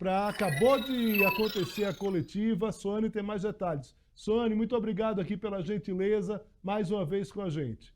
Acabou de acontecer a coletiva. Soane tem mais detalhes. Soane, muito obrigado aqui pela gentileza, mais uma vez com a gente.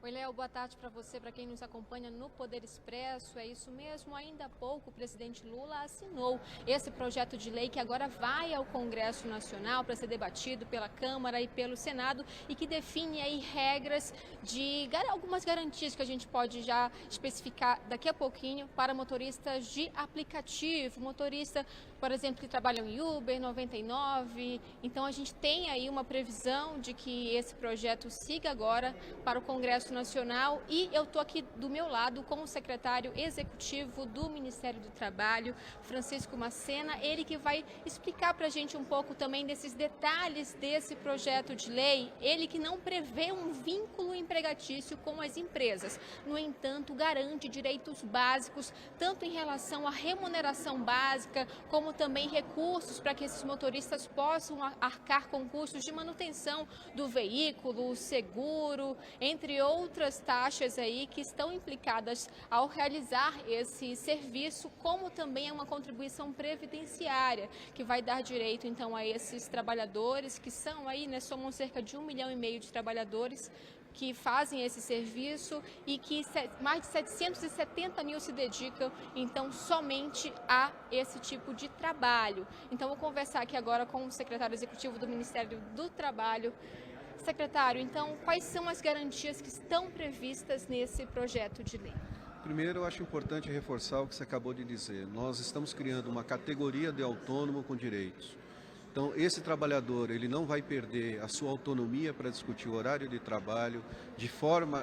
Oi, Léo, boa tarde para você, para quem nos acompanha no Poder Expresso. É isso mesmo, ainda há pouco o presidente Lula assinou esse projeto de lei que agora vai ao Congresso Nacional para ser debatido pela Câmara e pelo Senado e que define aí regras de algumas garantias que a gente pode já especificar daqui a pouquinho para motoristas de aplicativo, motorista, por exemplo, que trabalham em Uber, 99. Então a gente tem aí uma previsão de que esse projeto siga agora para o Congresso Nacional e eu estou aqui do meu lado com o secretário executivo do Ministério do Trabalho, Francisco Macena, ele que vai explicar para a gente um pouco também desses detalhes desse projeto de lei, ele que não prevê um vínculo empregatício com as empresas, no entanto garante direitos básicos, tanto em relação à remuneração básica, como também recursos para que esses motoristas possam arcar com custos de manutenção do veículo, seguro, entre outras taxas aí que estão implicadas ao realizar esse serviço, como também é uma contribuição previdenciária que vai dar direito então a esses trabalhadores que são aí, né, somam cerca de 1,5 milhão de trabalhadores que fazem esse serviço e que mais de 770 mil se dedicam, então, somente a esse tipo de trabalho. Então, vou conversar aqui agora com o secretário executivo do Ministério do Trabalho. Secretário, então, quais são as garantias que estão previstas nesse projeto de lei? Primeiro, eu acho importante reforçar o que você acabou de dizer. Nós estamos criando uma categoria de autônomo com direitos. Então, esse trabalhador, ele não vai perder a sua autonomia para discutir o horário de trabalho,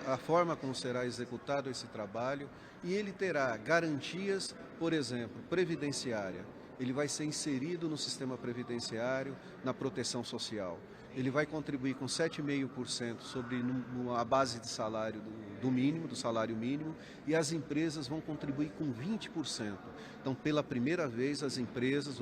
a forma como será executado esse trabalho, e ele terá garantias, por exemplo, previdenciária. Ele vai ser inserido no sistema previdenciário, na proteção social. Ele vai contribuir com 7,5% sobre a base de salário do mínimo, do salário mínimo, e as empresas vão contribuir com 20%. Então, pela primeira vez, as empresas,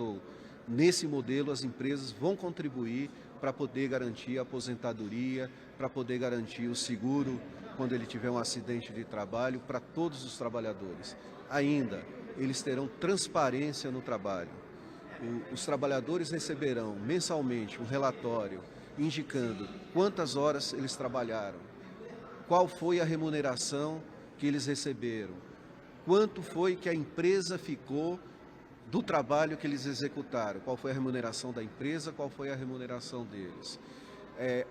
nesse modelo, as empresas vão contribuir para poder garantir a aposentadoria, para poder garantir o seguro quando ele tiver um acidente de trabalho para todos os trabalhadores. Ainda, eles terão transparência no trabalho. Os trabalhadores receberão mensalmente um relatório indicando quantas horas eles trabalharam, qual foi a remuneração que eles receberam, quanto foi que a empresa ficou do trabalho que eles executaram, qual foi a remuneração da empresa, qual foi a remuneração deles.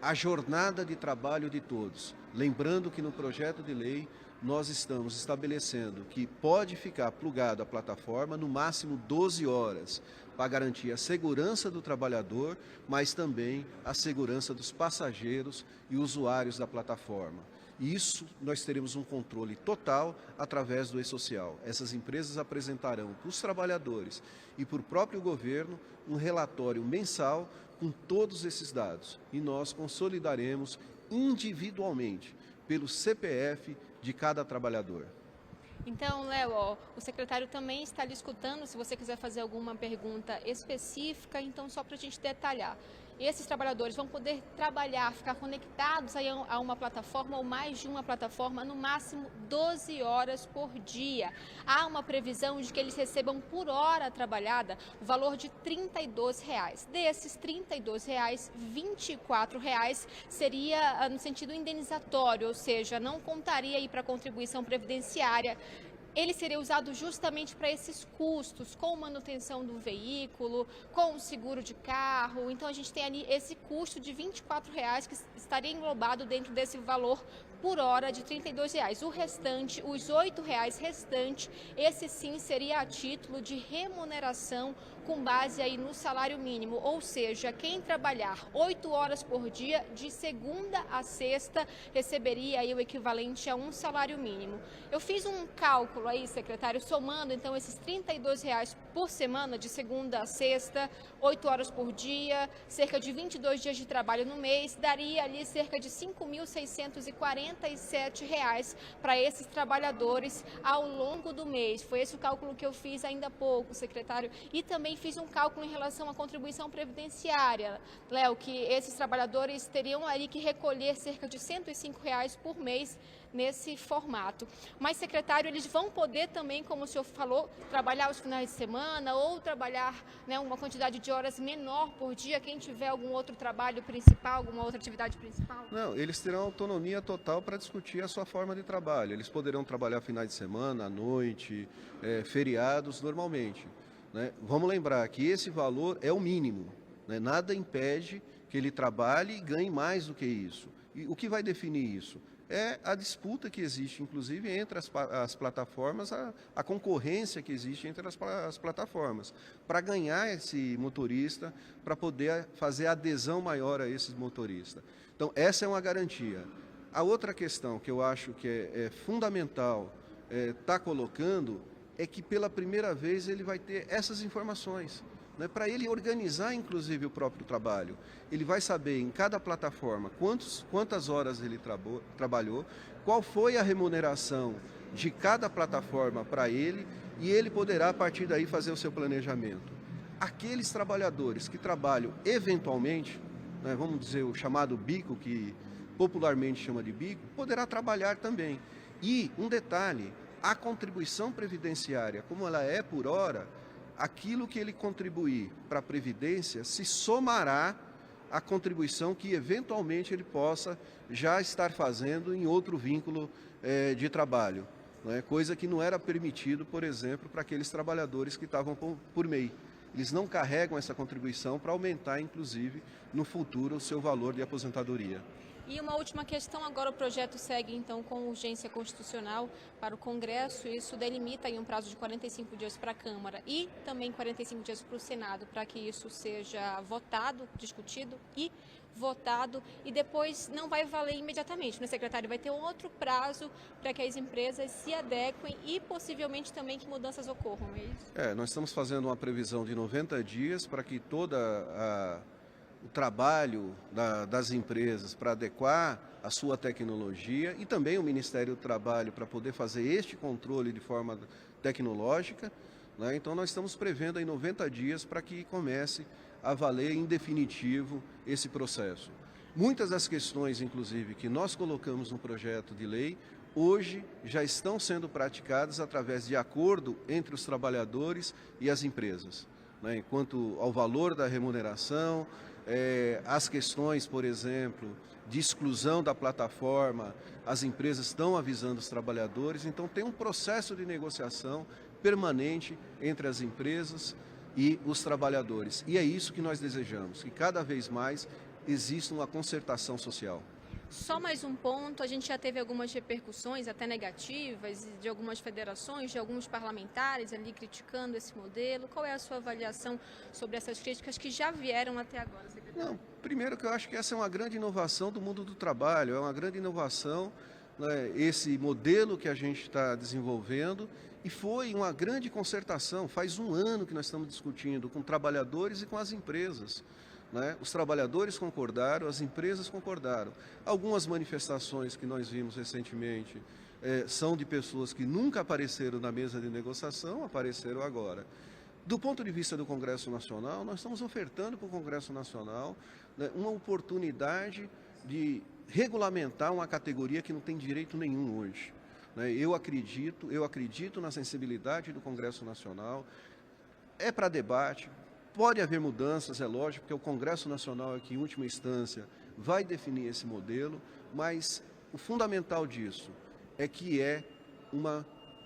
A jornada de trabalho de todos. Lembrando que no projeto de lei nós estamos estabelecendo que pode ficar plugado à plataforma no máximo 12 horas, para garantir a segurança do trabalhador, mas também a segurança dos passageiros e usuários da plataforma. E isso nós teremos um controle total através do e-social. Essas empresas apresentarão para os trabalhadores e para o próprio governo um relatório mensal com todos esses dados. E nós consolidaremos individualmente pelo CPF de cada trabalhador. Então, Léo, o secretário também está lhe escutando, se você quiser fazer alguma pergunta específica, então só para a gente detalhar. Esses trabalhadores vão poder trabalhar, ficar conectados aí a uma plataforma ou mais de uma plataforma, no máximo 12 horas por dia. Há uma previsão de que eles recebam por hora trabalhada o valor de R$ 32. Desses R$ 32, R$ 24 seria no sentido indenizatório, ou seja, não contaria aí para a contribuição previdenciária. Ele seria usado justamente para esses custos, com manutenção do veículo, com o seguro de carro. Então a gente tem ali esse custo de R$ 24 que estaria englobado dentro desse valor por hora de R$ 32. O restante, os R$ 8 restantes, esse sim seria a título de remuneração com base aí no salário mínimo, ou seja, quem trabalhar 8 horas por dia, de segunda a sexta, receberia aí o equivalente a um salário mínimo. Eu fiz um cálculo aí, secretário, somando então esses R$ 32 por semana, de segunda a sexta, 8 horas por dia, cerca de 22 dias de trabalho no mês, daria ali cerca de R$ 5.647 para esses trabalhadores ao longo do mês. Foi esse o cálculo que eu fiz ainda há pouco, secretário, e também também fiz um cálculo em relação à contribuição previdenciária, Léo, que esses trabalhadores teriam ali que recolher cerca de R$105 por mês nesse formato. Mas, secretário, eles vão poder também, como o senhor falou, trabalhar os finais de semana ou trabalhar, né, uma quantidade de horas menor por dia, quem tiver algum outro trabalho principal, alguma outra atividade principal? Não, eles terão autonomia total para discutir a sua forma de trabalho. Eles poderão trabalhar finais de semana, à noite, feriados, normalmente. Né? Vamos lembrar que esse valor é o mínimo. Né? Nada impede que ele trabalhe e ganhe mais do que isso. E o que vai definir isso? É a disputa que existe, inclusive, entre as plataformas, a concorrência que existe entre as plataformas, para ganhar esse motorista, para poder fazer adesão maior a esses motoristas. Então, essa é uma garantia. A outra questão que eu acho que é fundamental estar colocando é que, pela primeira vez, ele vai ter essas informações. Né, para ele organizar, inclusive, o próprio trabalho. Ele vai saber em cada plataforma quantas horas ele trabalhou, qual foi a remuneração de cada plataforma para ele, e ele poderá, a partir daí, fazer o seu planejamento. Aqueles trabalhadores que trabalham eventualmente, né, vamos dizer, o chamado bico, que popularmente chama de bico, poderá trabalhar também. E, um detalhe, a contribuição previdenciária, como ela é por hora, aquilo que ele contribuir para a Previdência se somará à contribuição que eventualmente ele possa já estar fazendo em outro vínculo de trabalho, né? Coisa que não era permitido, por exemplo, para aqueles trabalhadores que estavam por MEI. Eles não carregam essa contribuição para aumentar, inclusive, no futuro, o seu valor de aposentadoria. E uma última questão, agora o projeto segue então com urgência constitucional para o Congresso, isso delimita aí um prazo de 45 dias para a Câmara e também 45 dias para o Senado, para que isso seja votado, discutido e votado, e depois não vai valer imediatamente, né, secretário? Vai ter outro prazo para que as empresas se adequem e possivelmente também que mudanças ocorram, é isso? Nós estamos fazendo uma previsão de 90 dias para que toda o trabalho das empresas para adequar a sua tecnologia e também o Ministério do Trabalho para poder fazer este controle de forma tecnológica, né? Então nós estamos prevendo aí 90 dias para que comece a valer em definitivo esse processo. Muitas das questões, inclusive, que nós colocamos no projeto de lei, hoje já estão sendo praticadas através de acordo entre os trabalhadores e as empresas, né? Quanto ao valor da remuneração, as questões, por exemplo, de exclusão da plataforma, as empresas estão avisando os trabalhadores, então tem um processo de negociação permanente entre as empresas e os trabalhadores. E é isso que nós desejamos, que cada vez mais exista uma concertação social. Só mais um ponto, a gente já teve algumas repercussões, até negativas, de algumas federações, de alguns parlamentares ali criticando esse modelo. Qual é a sua avaliação sobre essas críticas que já vieram até agora, secretário? Não, primeiro que eu acho que essa é uma grande inovação do mundo do trabalho, é uma grande inovação, né, esse modelo que a gente está desenvolvendo, e foi uma grande concertação. Faz um ano que nós estamos discutindo com trabalhadores e com as empresas. Né? Os trabalhadores concordaram, as empresas concordaram. Algumas manifestações que nós vimos recentemente são de pessoas que nunca apareceram na mesa de negociação, apareceram agora. Do ponto de vista do Congresso Nacional, nós estamos ofertando para o Congresso Nacional, né, uma oportunidade de regulamentar uma categoria que não tem direito nenhum hoje. Né? Eu acredito na sensibilidade do Congresso Nacional, é para debate. Pode haver mudanças, é lógico, porque o Congresso Nacional é que, em última instância, vai definir esse modelo, mas o fundamental disso é que é uma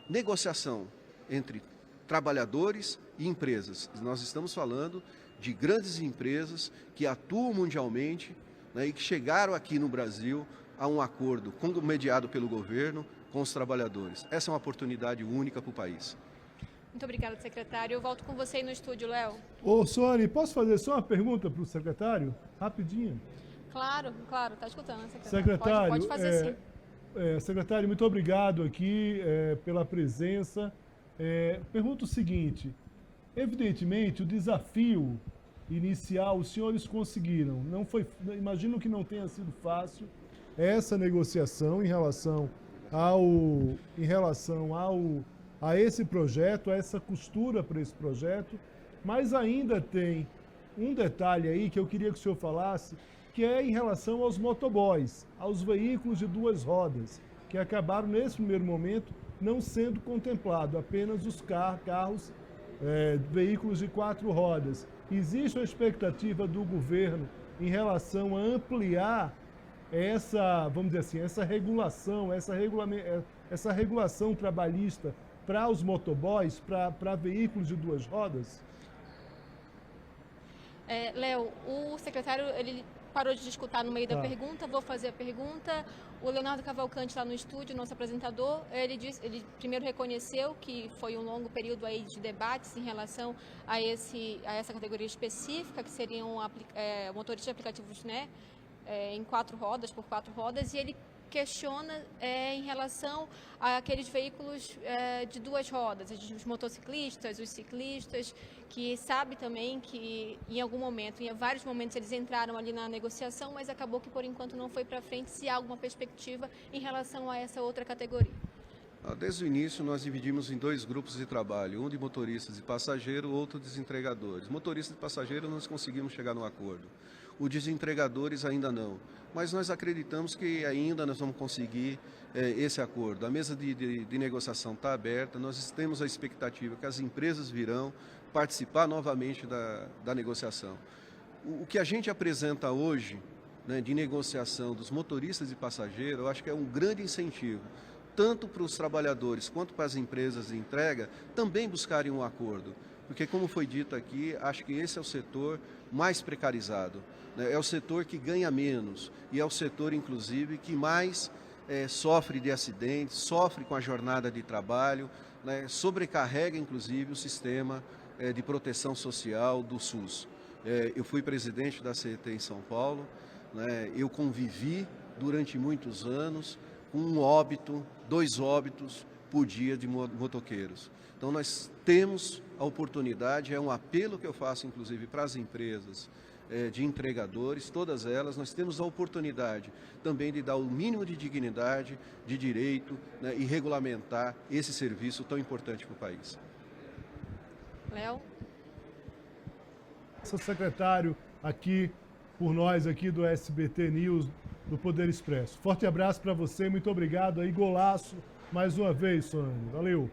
negociação entre trabalhadores e empresas. Nós estamos falando de grandes empresas que atuam mundialmente, né, e que chegaram aqui no Brasil a um acordo mediado pelo governo com os trabalhadores. Essa é uma oportunidade única para o país. Muito obrigada, secretário. Eu volto com você aí no estúdio, Léo. Ô, Sônia, posso fazer só uma pergunta para o secretário? Rapidinho. Claro, está escutando, secretário. Secretário, pode fazer sim. Secretário, muito obrigado aqui pela presença. Pergunto o seguinte, evidentemente o desafio inicial os senhores conseguiram, imagino que não tenha sido fácil essa negociação em relação a esse projeto, a essa costura para esse projeto, Mas ainda tem um detalhe aí que eu queria que o senhor falasse, que é em relação aos motoboys, aos veículos de duas rodas, que acabaram, nesse primeiro momento, não sendo contemplado, apenas os carros, veículos de 4 rodas. Existe uma expectativa do governo em relação a ampliar essa, vamos dizer assim, essa regulação trabalhista para os motoboys, para veículos de duas rodas? Léo, o secretário, ele parou de discutir no meio da Tá. pergunta, vou fazer a pergunta. O Leonardo Cavalcante, lá no estúdio, nosso apresentador, ele primeiro reconheceu que foi um longo período aí de debates em relação a essa categoria específica, que seriam motoristas de aplicativos, né, em 4 rodas, por 4 rodas, e ele questiona em relação àqueles veículos de 2 rodas, os motociclistas, os ciclistas, que sabe também que em algum momento, em vários momentos eles entraram ali na negociação, mas acabou que por enquanto não foi para frente. Se há alguma perspectiva em relação a essa outra categoria? Desde o início, nós dividimos em 2 grupos de trabalho, um de motoristas e passageiros, outro de entregadores. Motoristas e passageiros nós conseguimos chegar num acordo. O de entregadores ainda não. Mas nós acreditamos que ainda nós vamos conseguir esse acordo. A mesa de negociação está aberta, nós temos a expectativa que as empresas virão participar novamente da negociação. O que a gente apresenta hoje, né, de negociação dos motoristas e passageiros, eu acho que é um grande incentivo, tanto para os trabalhadores quanto para as empresas de entrega, também buscarem um acordo. Porque, como foi dito aqui, acho que esse é o setor mais precarizado, né? É o setor que ganha menos e é o setor, inclusive, que mais sofre de acidentes, sofre com a jornada de trabalho, né? Sobrecarrega, inclusive, o sistema de proteção social do SUS. Eu fui presidente da CET em São Paulo, né? Eu convivi durante muitos anos com 1 óbito, 2 óbitos por dia de motoqueiros. Então nós temos a oportunidade, é um apelo que eu faço inclusive para as empresas de entregadores, todas elas, nós temos a oportunidade também de dar o mínimo de dignidade, de direito, né, e regulamentar esse serviço tão importante para o país. Léo? Seu secretário aqui, por nós aqui do SBT News, do Poder Expresso. Forte abraço para você, muito obrigado aí, golaço mais uma vez, Soane. Valeu.